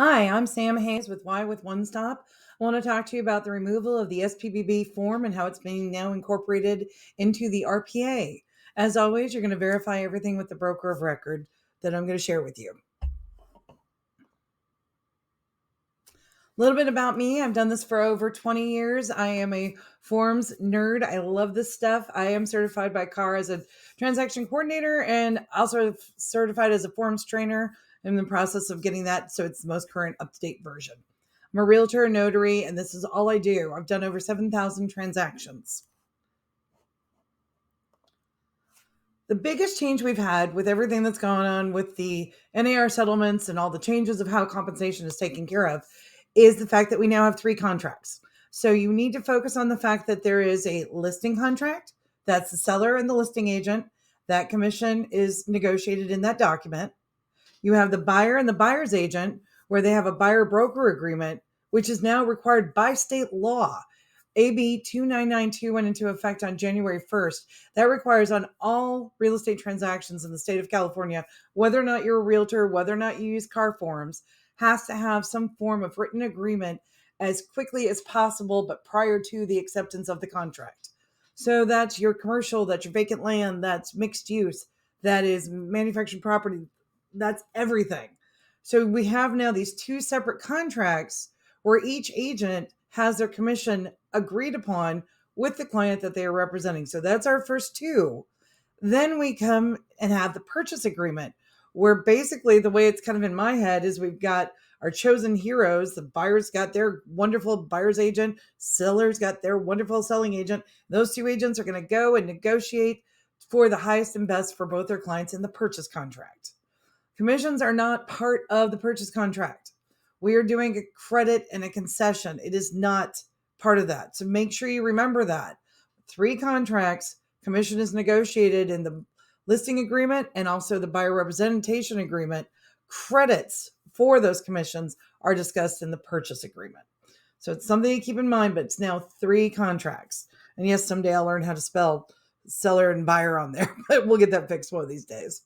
Hi, I'm Sam Hayes with Why with One Stop. I want to talk to you about the removal of the SPBB form and how it's being now incorporated into the RPA. As always, you're going to verify everything with the broker of record that I'm going to share with you. A little bit about me. I've done this for over 20 years. I am a forms nerd. I love this stuff. I am certified by CAR as a transaction coordinator and also certified as a forms trainer. I'm in the process of getting that so it's the most current up-to-date version. I'm a realtor, a notary, and this is all I do. I've done over 7,000 transactions. The biggest change we've had with everything that's gone on with the NAR settlements and all the changes of how compensation is taken care of is the fact that we now have 3 contracts. So you need to focus on the fact that there is a listing contract. That's the seller and the listing agent. That commission is negotiated in that document. You have the buyer and the buyer's agent, where they have a buyer broker agreement, which is now required by state law. AB 2992 went into effect on January 1st. That requires on all real estate transactions in the state of California, whether or not you're a realtor, whether or not you use CAR Forms, has to have some form of written agreement as quickly as possible, but prior to the acceptance of the contract. So that's your commercial, that's your vacant land, that's mixed use, that is manufactured property, that's everything. So we have now these 2 separate contracts where each agent has their commission agreed upon with the client that they are representing. So that's our first 2. Then we come and have the purchase agreement, where basically the way it's kind of in my head is we've got our chosen heroes. The buyer's got their wonderful buyer's agent, seller's got their wonderful selling agent. Those 2 agents are going to go and negotiate for the highest and best for both their clients in the purchase contract. Commissions are not part of the purchase contract. We are doing a credit and a concession. It is not part of that. So make sure you remember that. 3 contracts, commission is negotiated in the listing agreement and also the buyer representation agreement. Credits for those commissions are discussed in the purchase agreement. So it's something to keep in mind, but it's now 3 contracts. And yes, someday I'll learn how to spell seller and buyer on there, but we'll get that fixed one of these days.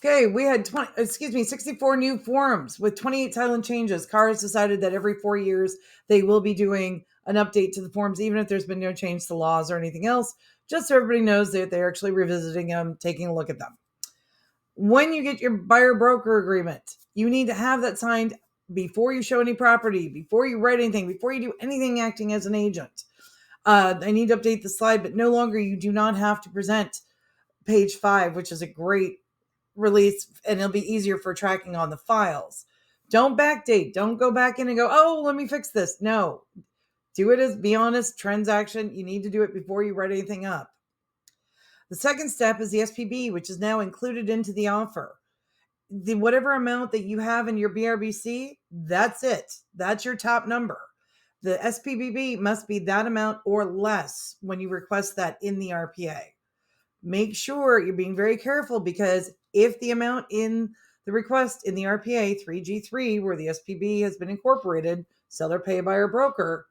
Okay, we had 64 new forms with 28 silent changes. CAR has decided that every 4 years they will be doing an update to the forms, even if there's been no change to laws or anything else, just so everybody knows that they're actually revisiting them, taking a look at them. When you get your buyer broker agreement, you need to have that signed before you show any property, before you write anything, before you do anything acting as an agent. I need to update the slide, but no longer you do not have to present page 5, which is a great release, and it'll be easier for tracking on the files. Don't backdate. Don't go back in and go, oh, let me fix this. No, do it as be honest transaction. You need to do it before you write anything up. The second step is the SPB, which is now included into the offer. The whatever amount that you have in your BRBC, that's it. That's your top number. The SPBB must be that amount or less when you request that in the RPA. Make sure you're being very careful, because if the amount in the request in the RPA 3G3, where the SPB has been incorporated, seller pay buyer broker,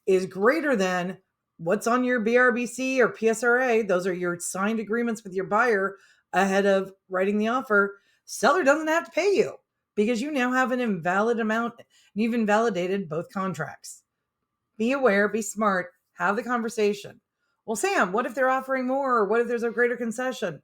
is greater than what's on your BRBC or PSRA, those are your signed agreements with your buyer ahead of writing the offer, seller doesn't have to pay you because you now have an invalid amount and you've invalidated both contracts. Be aware, be smart, have the conversation. Well, Sam, what if they're offering more? Or what if there's a greater concession?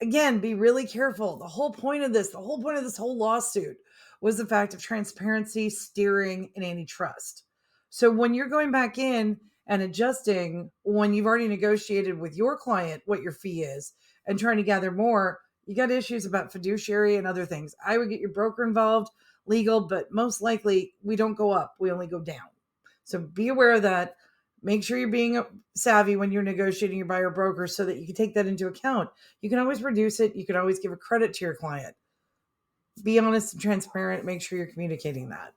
Again, be really careful. The whole point of this whole lawsuit was the fact of transparency, steering, and antitrust. So when you're going back in and adjusting when you've already negotiated with your client what your fee is and trying to gather more, you got issues about fiduciary and other things. I would get your broker involved, legal, but most likely we don't go up, we only go down. So be aware of that. Make sure you're being savvy when you're negotiating your buyer broker so that you can take that into account. You can always reduce it. You can always give a credit to your client. Be honest and transparent. Make sure you're communicating that.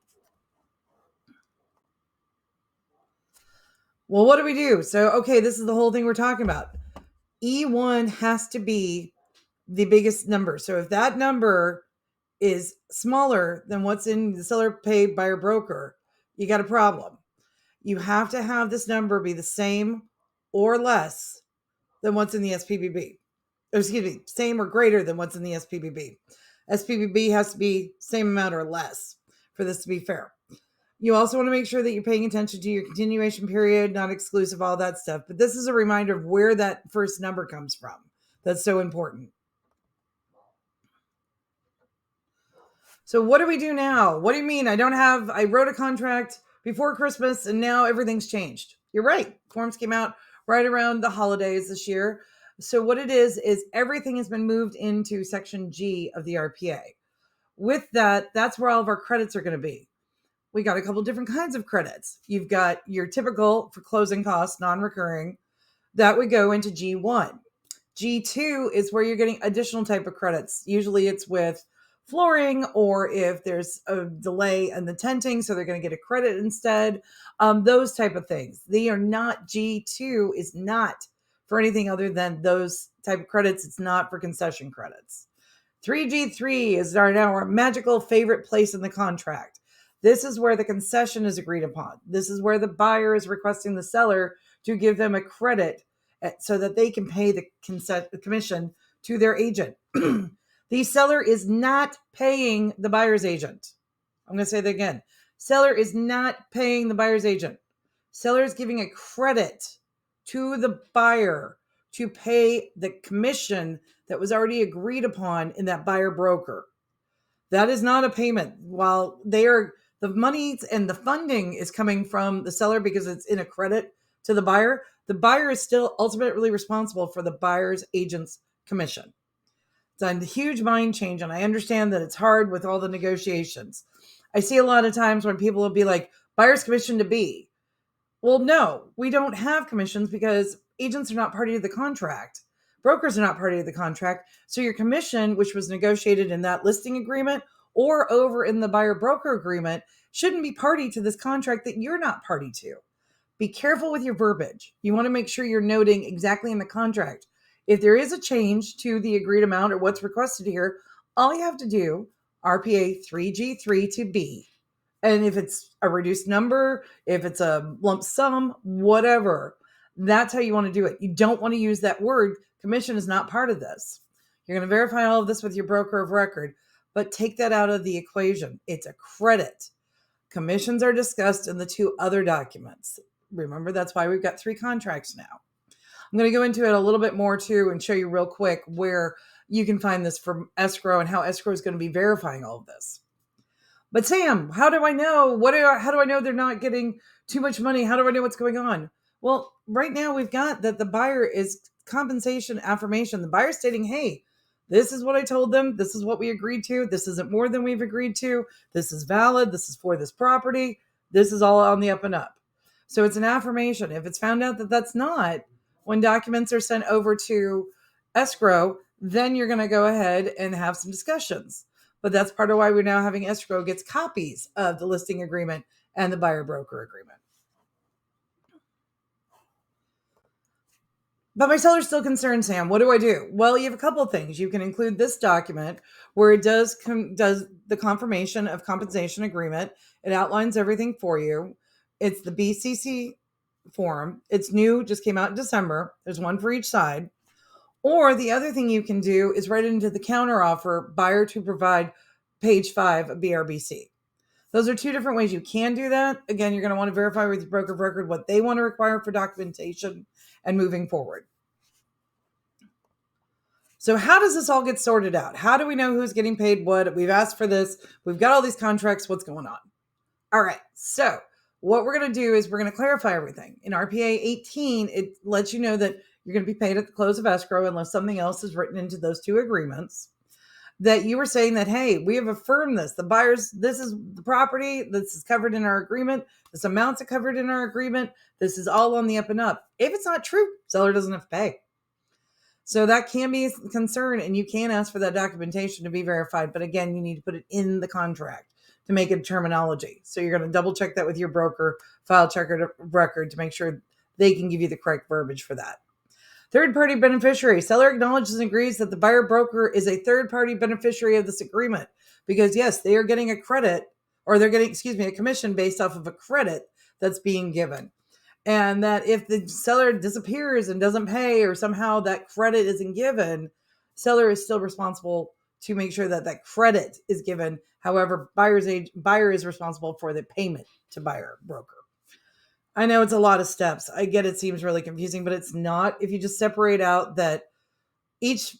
Well, what do we do? So, okay, this is the whole thing we're talking about. E1 has to be the biggest number. So if that number is smaller than what's in the seller pay buyer broker, you got a problem. You have to have this number be the same or less than what's in the SPBB. Or excuse me, same or greater than what's in the SPBB. SPBB has to be same amount or less for this to be fair. You also want to make sure that you're paying attention to your continuation period, not exclusive, all that stuff. But this is a reminder of where that first number comes from. That's so important. So what do we do now? What do you mean? I wrote a contract before Christmas and now everything's changed. You're right. Forms came out right around the holidays this year. So what it is everything has been moved into Section G of the RPA. With that, that's where all of our credits are going to be. We got a couple different kinds of credits. You've got your typical for closing costs, non-recurring. That would go into G1. G2 is where you're getting additional type of credits. Usually it's with flooring, or if there's a delay in the tenting, so they're going to get a credit instead. Those type of things. They are not, G2 is not for anything other than those type of credits. It's not for concession credits. 3G3 is our magical favorite place in the contract. This is where the concession is agreed upon. This is where the buyer is requesting the seller to give them a credit so that they can pay the commission to their agent. The seller is not paying the buyer's agent. I'm going to say that again. Seller is not paying the buyer's agent. Seller is giving a credit to the buyer to pay the commission that was already agreed upon in that buyer broker. That is not a payment. While the monies and the funding is coming from the seller because it's in a credit to the buyer is still ultimately responsible for the buyer's agent's commission. It's a huge mind change, and I understand that it's hard with all the negotiations. I see a lot of times when people will be like, buyer's commission to B. Well, no, we don't have commissions because agents are not party to the contract. Brokers are not party to the contract. So your commission, which was negotiated in that listing agreement or over in the buyer broker agreement, shouldn't be party to this contract that you're not party to. Be careful with your verbiage. You want to make sure you're noting exactly in the contract. If there is a change to the agreed amount or what's requested here, all you have to do, RPA 3G3 to B. And if it's a reduced number, if it's a lump sum, whatever, that's how you want to do it. You don't want to use that word. Commission is not part of this. You're going to verify all of this with your broker of record, but take that out of the equation. It's a credit. Commissions are discussed in the two other documents. Remember, that's why we've got 3 contracts now. I'm going to go into it a little bit more too and show you real quick where you can find this from Escrow and how Escrow is going to be verifying all of this. But Sam, how do I know? How do I know they're not getting too much money? How do I know what's going on? Well, right now we've got that the buyer is compensation affirmation. The buyer stating, hey, this is what I told them. This is what we agreed to. This isn't more than we've agreed to. This is valid. This is for this property. This is all on the up and up. So it's an affirmation. If it's found out that that's not, when documents are sent over to Escrow, then you're going to go ahead and have some discussions. But that's part of why we're now having Escrow gets copies of the listing agreement and the buyer broker agreement. But my seller's still concerned, Sam. What do I do? Well, you have a couple of things. You can include this document where it does the confirmation of compensation agreement. It outlines everything for you. It's the BCC form. It's new, just came out in December. There's one for each side. Or the other thing you can do is write into the counteroffer, buyer to provide page 5 of BRBC. Those are 2 different ways you can do that. Again, you're going to want to verify with your broker of record what they want to require for documentation and moving forward. So how does this all get sorted out? How do we know who's getting paid what? We've asked for this. We've got all these contracts. What's going on? All right. So what we're going to do is we're going to clarify everything. In RPA 18, it lets you know that you're going to be paid at the close of escrow unless something else is written into those 2 agreements. That you were saying that, hey, we have affirmed this. The buyers, this is the property. This is covered in our agreement. This amount's covered in our agreement. This is all on the up and up. If it's not true, seller doesn't have to pay. So that can be a concern, and you can ask for that documentation to be verified. But again, you need to put it in the contract to make it terminology. So you're going to double check that with your broker, file checker record to make sure they can give you the correct verbiage for that. Third-party beneficiary. Seller acknowledges and agrees that the buyer broker is a third-party beneficiary of this agreement because, yes, they are getting a credit, or they're getting, a commission based off of a credit that's being given. And that if the seller disappears and doesn't pay, or somehow that credit isn't given, seller is still responsible to make sure that that credit is given. However, buyer is responsible for the payment to buyer broker. I know it's a lot of steps. I get it seems really confusing, but it's not. If you just separate out that each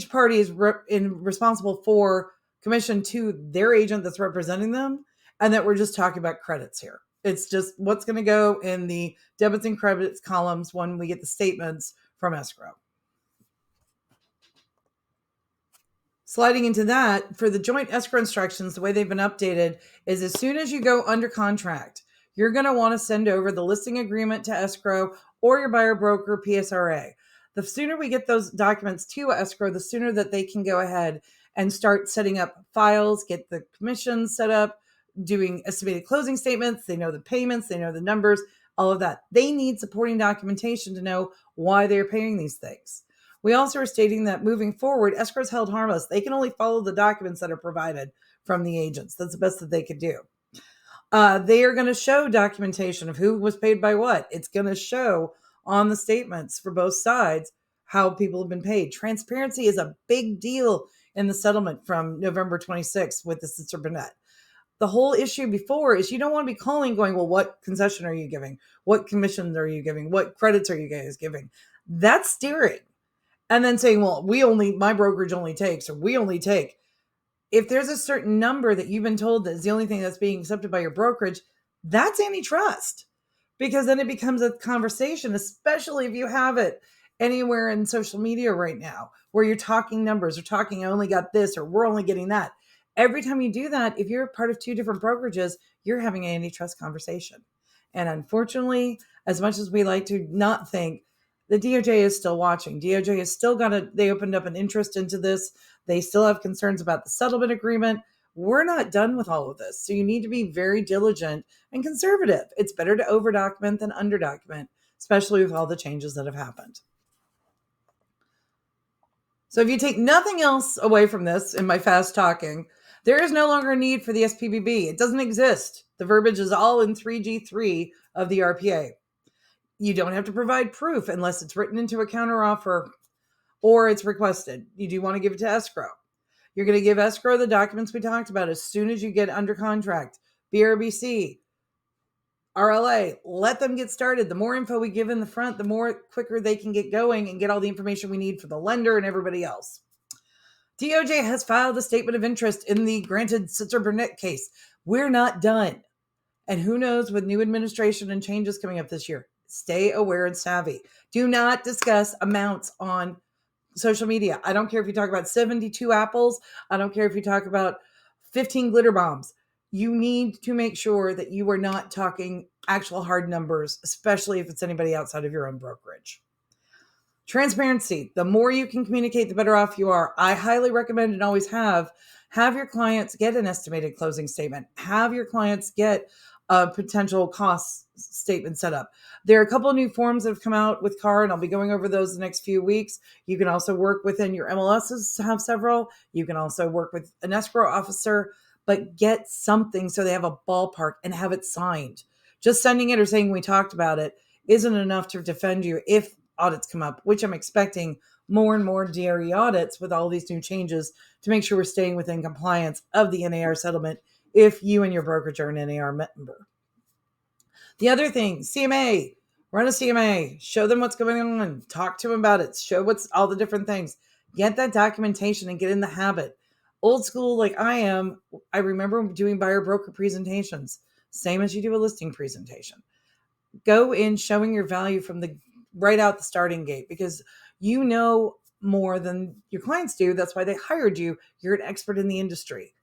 party is responsible for commission to their agent that's representing them, and that we're just talking about credits here. It's just what's going to go in the debits and credits columns when we get the statements from escrow. Sliding into that, for the joint escrow instructions, the way they've been updated is as soon as you go under contract, you're going to want to send over the listing agreement to escrow or your buyer broker PSRA. The sooner we get those documents to escrow, the sooner that they can go ahead and start setting up files, get the commissions set up, doing estimated closing statements. They know the payments, they know the numbers, all of that. They need supporting documentation to know why they're paying these things. We also are stating that moving forward, escrow is held harmless. They can only follow the documents that are provided from the agents. That's the best that they could do. They are going to show documentation of who was paid by what. It's going to show on the statements for both sides how people have been paid. Transparency is a big deal in the settlement from November 26th with the Sitzer Burnett. The whole issue before is you don't want to be calling going, well, what concession are you giving? What commissions are you giving? What credits are you guys giving? That's steering. And then saying, well, my brokerage only takes, or we only take. If there's a certain number that you've been told that is the only thing that's being accepted by your brokerage, that's antitrust. Because then it becomes a conversation, especially if you have it anywhere in social media right now, where you're talking numbers or talking, I only got this, or we're only getting that. Every time you do that, if you're part of two different brokerages, you're having an antitrust conversation. And unfortunately, as much as we like to not think, the DOJ is still watching. DOJ has still they opened up an interest into this. They still have concerns about the settlement agreement. We're not done with all of this. So you need to be very diligent and conservative. It's better to over document than under document, especially with all the changes that have happened. So if you take nothing else away from this in my fast talking, there is no longer a need for the SPBB. It doesn't exist. The verbiage is all in 3G3 of the RPA. You don't have to provide proof unless it's written into a counteroffer or it's requested. You do want to give it to escrow. You're going to give escrow the documents we talked about as soon as you get under contract. BRBC, RLA, let them get started. The more info we give in the front, the more quicker they can get going and get all the information we need for the lender and everybody else. DOJ has filed a statement of interest in the granted Sitzer Burnett case. We're not done. And who knows, with new administration and changes coming up this year, stay aware and savvy. Do not discuss amounts on social media. I don't care if you talk about 72 apples. I don't care if you talk about 15 glitter bombs. You need to make sure that you are not talking actual hard numbers, especially if it's anybody outside of your own brokerage. Transparency. The more you can communicate, the better off you are. I highly recommend and always have your clients get an estimated closing statement. Have your clients get a potential cost statement set up. There are a couple of new forms that have come out with CAR, and I'll be going over those the next few weeks. You can also work within your MLSs to have several. You can also work with an escrow officer, but get something so they have a ballpark and have it signed. Just sending it or saying we talked about it isn't enough to defend you if audits come up, which I'm expecting more and more DRE audits with all these new changes to make sure we're staying within compliance of the NAR settlement if you and your brokerage are an NAR member. The other thing, CMA, run a CMA, show them what's going on, talk to them about it, show what's all the different things, get that documentation and get in the habit. Old school like I am, I remember doing buyer broker presentations, same as you do a listing presentation. Go in showing your value from the right out the starting gate, because you know more than your clients do. That's why they hired you. You're an expert in the industry.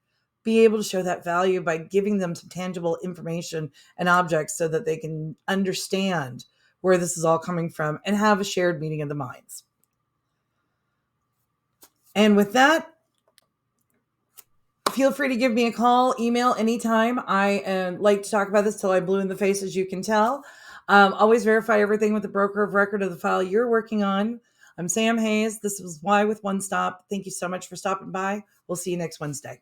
Be able to show that value by giving them some tangible information and objects so that they can understand where this is all coming from and have a shared meeting of the minds. And with that, feel free to give me a call, email anytime. I like to talk about this till I'm blue in the face, as you can tell. Always verify everything with the broker of record of the file you're working on. I'm Sam Hayes. This was Why with One Stop. Thank you so much for stopping by. We'll see you next Wednesday.